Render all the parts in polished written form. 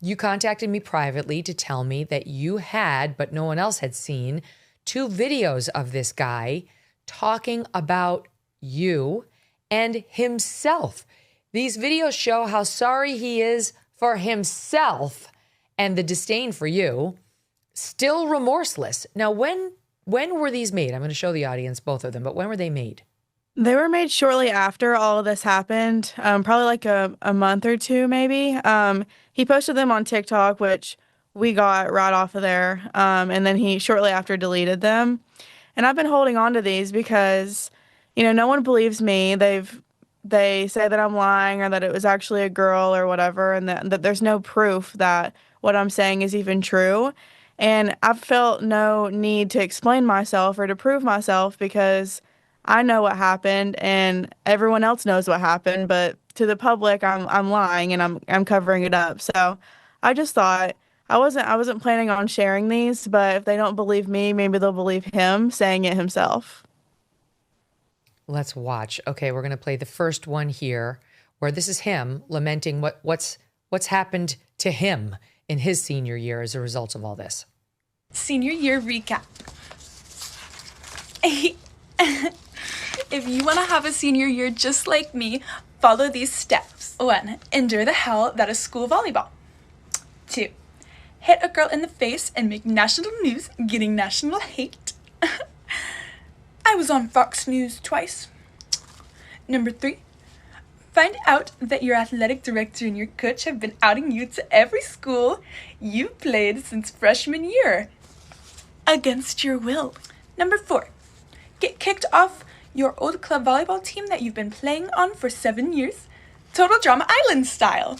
You contacted me privately to tell me that you had, but no one else had seen, 2 videos of this guy talking about you and himself. These videos show how sorry he is for himself and the disdain for you, still remorseless. Now, when were these made? I'm going to show the audience both of them, but when were they made? They were made shortly after all of this happened, probably like a month or two, maybe. He posted them on TikTok, which we got right off of there, and then he shortly after deleted them. And I've been holding on to these because, no one believes me. They say that I'm lying or that it was actually a girl or whatever, and that there's no proof that what I'm saying is even true. And I've felt no need to explain myself or to prove myself because I know what happened and everyone else knows what happened, but to the public I'm lying and I'm covering it up. So I just thought I wasn't planning on sharing these, but if they don't believe me, maybe they'll believe him saying it himself. Let's watch. Okay, we're going to play the first one here where this is him lamenting what's happened to him in his senior year as a result of all this. Senior year recap. If you want to have a senior year just like me, follow these steps. 1. Endure the hell that is school volleyball. 2. Hit a girl in the face and make national news, getting national hate. I was on Fox News twice. 3. Find out that your athletic director and your coach have been outing you to every school you've played since freshman year. Against your will. 4. Get kicked off your old club volleyball team that you've been playing on for 7 years. Total Drama Island style.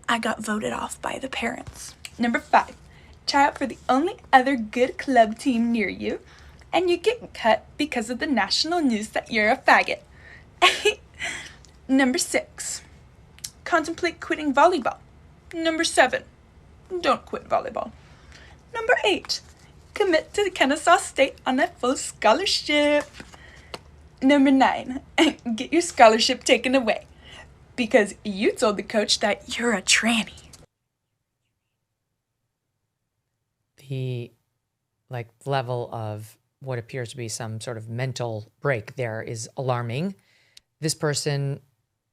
I got voted off by the parents. 5. Try out for the only other good club team near you, and you get cut because of the national news that you're a faggot. 6. Contemplate quitting volleyball. 7. Don't quit volleyball. 8. Commit to Kennesaw State on a full scholarship. 9. Get your scholarship taken away because you told the coach that you're a tranny. The level of what appears to be some sort of mental break there is alarming. This person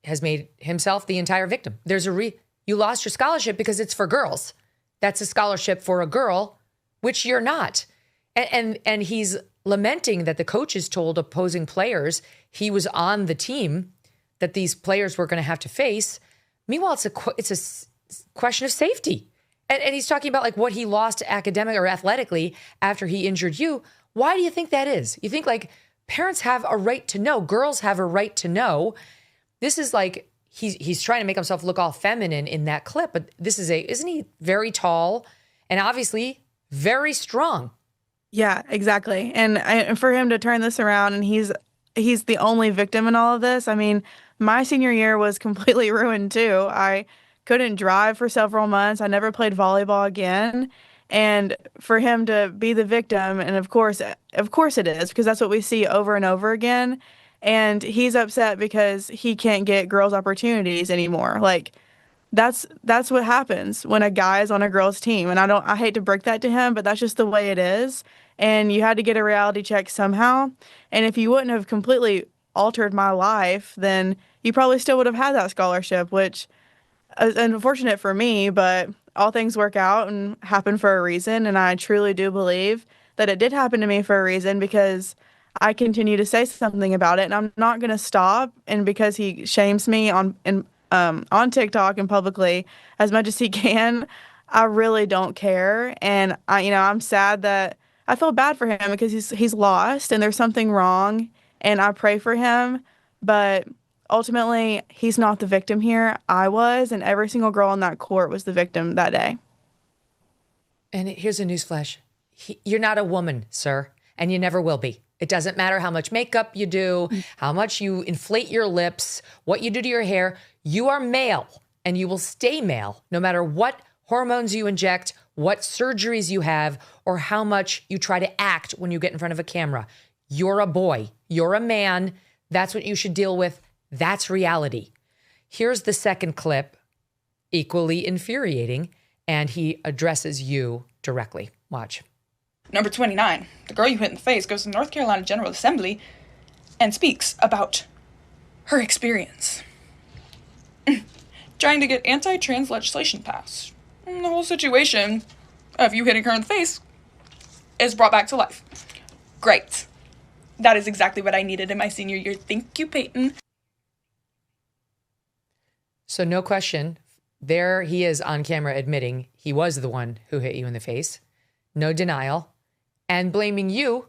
has made himself the entire victim. You lost your scholarship because it's for girls. That's a scholarship for a girl, which you're not. And he's lamenting that the coaches told opposing players he was on the team that these players were going to have to face. Meanwhile, it's a question of safety. And he's talking about what he lost academic or athletically after he injured you. Why do you think that is? You think parents have a right to know. Girls have a right to know. This is he's trying to make himself look all feminine in that clip. But isn't he very tall and obviously very strong? Yeah, exactly. And for him to turn this around and he's the only victim in all of this. I mean, my senior year was completely ruined too. I couldn't drive for several months. I never played volleyball again. And for him to be the victim, and of course it is, because that's what we see over and over again. And he's upset because he can't get girls' opportunities anymore. That's what happens when a guy is on a girl's team. And I hate to break that to him, but that's just the way it is. And you had to get a reality check somehow. And if you wouldn't have completely altered my life, then you probably still would have had that scholarship, which is unfortunate for me, but all things work out and happen for a reason. And I truly do believe that it did happen to me for a reason because I continue to say something about it and I'm not going to stop. And because he shames me on TikTok and publicly as much as he can, I really don't care. And I'm sad that I feel bad for him because he's lost and there's something wrong and I pray for him, but ultimately he's not the victim here. I was, and every single girl on that court was the victim that day. And here's a newsflash. You're not a woman, sir, and you never will be. It doesn't matter how much makeup you do, how much you inflate your lips, what you do to your hair. You are male and you will stay male no matter what hormones you inject, what surgeries you have, or how much you try to act when you get in front of a camera. You're a boy. You're a man. That's what you should deal with. That's reality. Here's the second clip. equally infuriating, and he addresses you directly. Watch. Number 29, the girl you hit in the face goes to the North Carolina General Assembly and speaks about her experience trying to get anti-trans legislation passed. And the whole situation of you hitting her in the face is brought back to life. Great. That is exactly what I needed in my senior year. Thank you, Payton. So no question, there he is on camera admitting he was the one who hit you in the face. No denial. And blaming you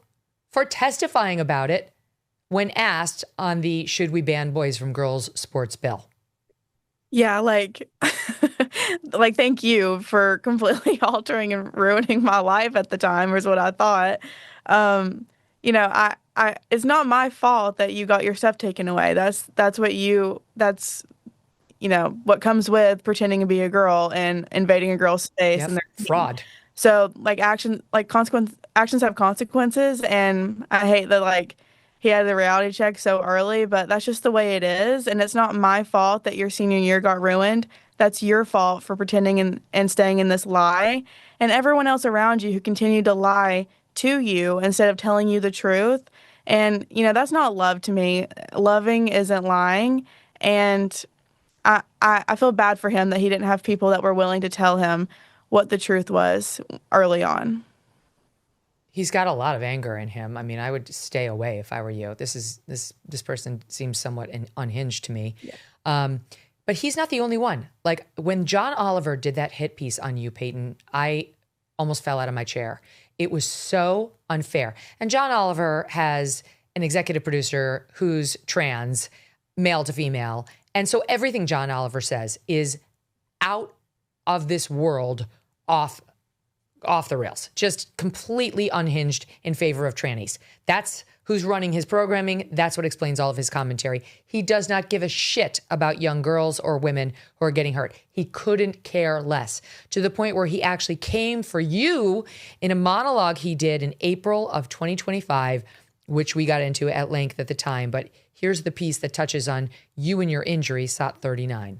for testifying about it when asked on the should we ban boys from girls sports bill. Yeah, like, like, thank you for completely altering and ruining my life at the time, is what I thought. You know, it's not my fault that you got your stuff taken away. That's you know, what comes with pretending to be a girl and invading a girl's space. Yep. And Fraud. so, like, actions have consequences, and I hate that, like, he had the reality check so early, but that's just the way it is. And it's not my fault that your senior year got ruined. That's your fault for pretending and staying in this lie. And everyone else around you who continued to lie to you instead of telling you the truth. And, you know, that's not love to me. Loving isn't lying. And I feel bad for him that he didn't have people that were willing to tell him what the truth was early on. He's got a lot of anger in him. I mean, I would stay away if I were you. This person seems somewhat unhinged to me. Yeah. But he's not the only one. Like, when John Oliver did that hit piece on you, Payton, I almost fell out of my chair. It was so unfair. And John Oliver has an executive producer who's trans, male to female. And so everything John Oliver says is out of this world, off the rails, just completely unhinged in favor of trannies. That's who's running his programming. That's what explains all of his commentary. He does not give a shit about young girls or women who are getting hurt. He couldn't care less, to the point where he actually came for you in a monologue he did in April of 2025, which we got into at length at the time. But here's the piece that touches on you and your injury, SOT 39.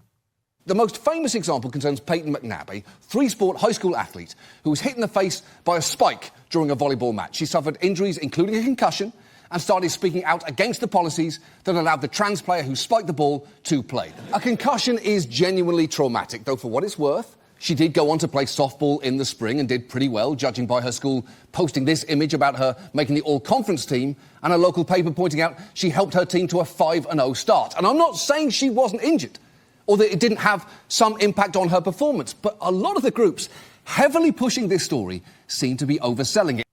The most famous example concerns Payton McNabb, a three-sport high school athlete who was hit in the face by a spike during a volleyball match. She suffered injuries, including a concussion, and started speaking out against the policies that allowed the trans player who spiked the ball to play. A concussion is genuinely traumatic, though for what it's worth, she did go on to play softball in the spring and did pretty well, judging by her school posting this image about her making the all-conference team and a local paper pointing out she helped her team to a 5-0 start. And I'm not saying she wasn't injured, or that it didn't have some impact on her performance. But a lot of the groups heavily pushing this story seem to be overselling it.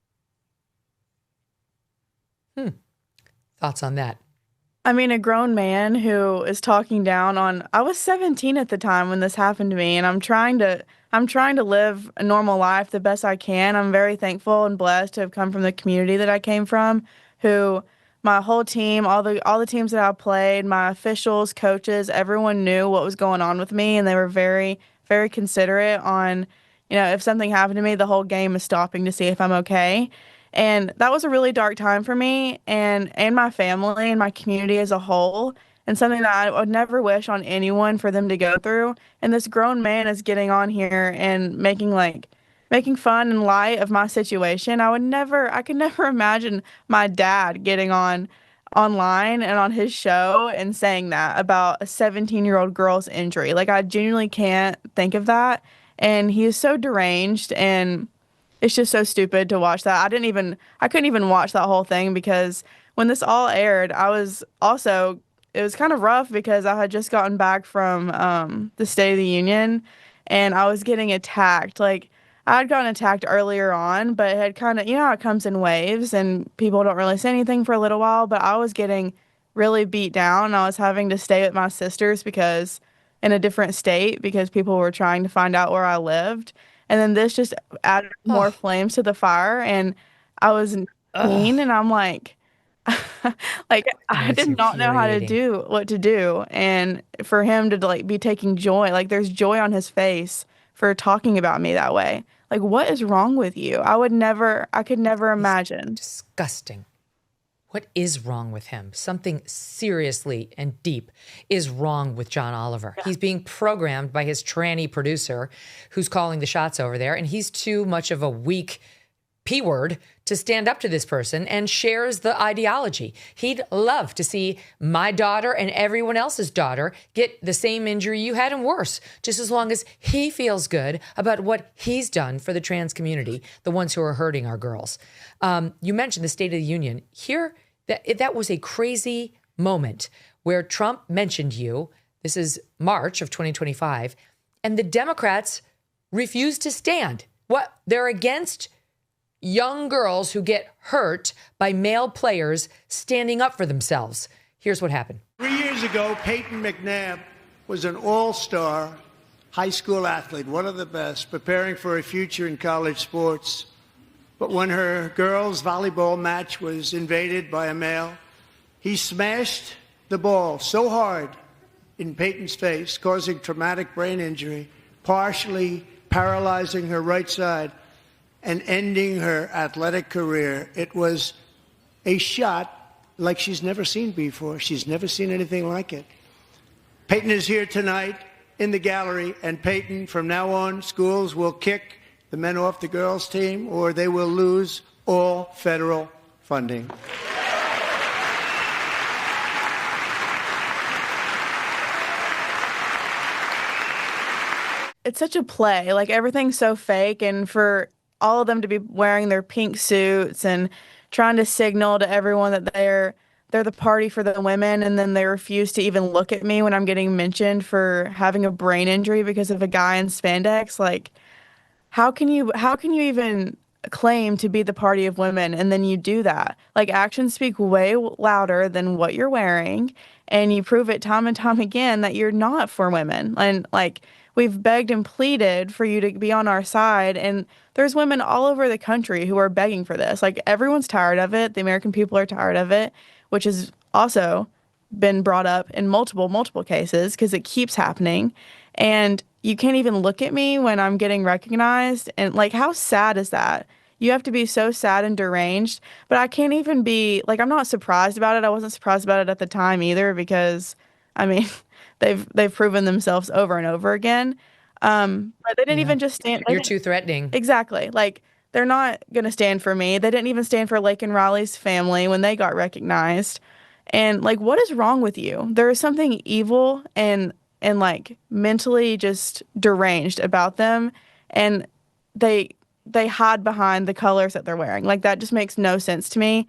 Thoughts on that? I mean, a grown man who is talking down on, I was 17 at the time when this happened to me, and I'm trying to live a normal life the best I can. I'm very thankful and blessed to have come from the community that I came from, who my whole team, all the teams that I played, my officials, coaches, everyone knew what was going on with me, and they were very, very considerate on, you know, if something happened to me, the whole game is stopping to see if I'm okay. And that was a really dark time for me and my family and my community as a whole, and something that I would never wish on anyone for them to go through. And this grown man is getting on here and making fun and light of my situation. I could never imagine my dad getting online and on his show and saying that about a 17-year-old girl's injury. Like, I genuinely can't think of that. And he is so deranged, and it's just so stupid to watch that. I couldn't even watch that whole thing, because when this all aired, it was kind of rough because I had just gotten back from the State of the Union, and I was getting attacked. Like, I had gotten attacked earlier on, but it had kind of, you know how it comes in waves and people don't really say anything for a little while, but I was getting really beat down. I was having to stay with my sisters in a different state because people were trying to find out where I lived. And then this just added more flames to the fire, and I was in pain, and I'm like, I did not know what to do. And for him to, like, be taking joy, like, there's joy on his face for talking about me that way. Like, what is wrong with you? I could never imagine. Disgusting. What is wrong with him? Something seriously and deep is wrong with John Oliver. He's being programmed by his tranny producer who's calling the shots over there, and he's too much of a weak P word to stand up to this person and shares the ideology. He'd love to see my daughter and everyone else's daughter get the same injury you had and worse, just as long as he feels good about what he's done for the trans community, the ones who are hurting our girls. You mentioned the State of the Union. Here, that was a crazy moment where Trump mentioned you. This is March of 2025, and the Democrats refused to stand. What? They're against young girls who get hurt by male players standing up for themselves. Here's what happened. 3 years ago, Payton McNabb was an all-star high school athlete, one of the best, preparing for a future in college sports. But when her girls' volleyball match was invaded by a male, he smashed the ball so hard in Payton's face, causing traumatic brain injury, partially paralyzing her right side and ending her athletic career. It was a shot like she's never seen before. She's never seen anything like it. Payton is here tonight in the gallery, and Payton, from now on, schools will kick the men off the girls' team, or they will lose all federal funding. It's such a play. Like, everything's so fake, and for all of them to be wearing their pink suits and trying to signal to everyone that they're the party for the women, and then they refuse to even look at me when I'm getting mentioned for having a brain injury because of a guy in spandex. Like, how can you even claim to be the party of women and then you do that? Like, actions speak way louder than what you're wearing, and you prove it time and time again that you're not for women. And like, we've begged and pleaded for you to be on our side, and there's women all over the country who are begging for this. Like, everyone's tired of it. The American people are tired of it, which has also been brought up in multiple cases because it keeps happening. And you can't even look at me when I'm getting recognized. And like, how sad is that? You have to be so sad and deranged. But I can't even be like, I'm not surprised about it. I wasn't surprised about it at the time either, because I mean, they've proven themselves over and over again. But they didn't even just stand. You're too threatening. Exactly. Like, they're not going to stand for me. They didn't even stand for Lake and Riley's family when they got recognized. And like, what is wrong with you? There is something evil and like mentally just deranged about them. And they hide behind the colors that they're wearing. Like, that just makes no sense to me.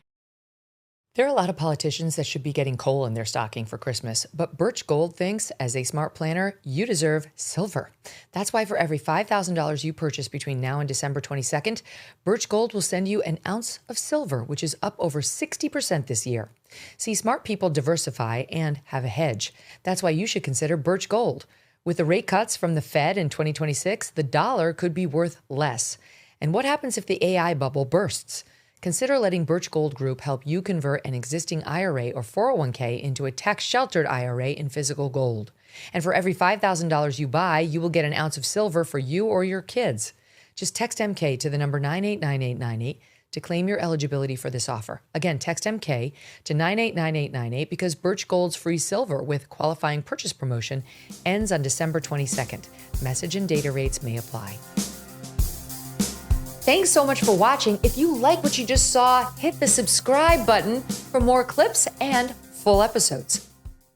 There are a lot of politicians that should be getting coal in their stocking for Christmas, but Birch Gold thinks, as a smart planner, you deserve silver. That's why for every $5,000 you purchase between now and December 22nd, Birch Gold will send you an ounce of silver, which is up over 60% this year. See, smart people diversify and have a hedge. That's why you should consider Birch Gold. With the rate cuts from the Fed in 2026, the dollar could be worth less. And what happens if the AI bubble bursts? Consider letting Birch Gold Group help you convert an existing IRA or 401k into a tax-sheltered IRA in physical gold. And for every $5,000 you buy, you will get an ounce of silver for you or your kids. Just text MK to the number 989898 to claim your eligibility for this offer. Again, text MK to 989898 because Birch Gold's free silver with qualifying purchase promotion ends on December 22nd. Message and data rates may apply. Thanks so much for watching. If you like what you just saw, hit the subscribe button for more clips and full episodes.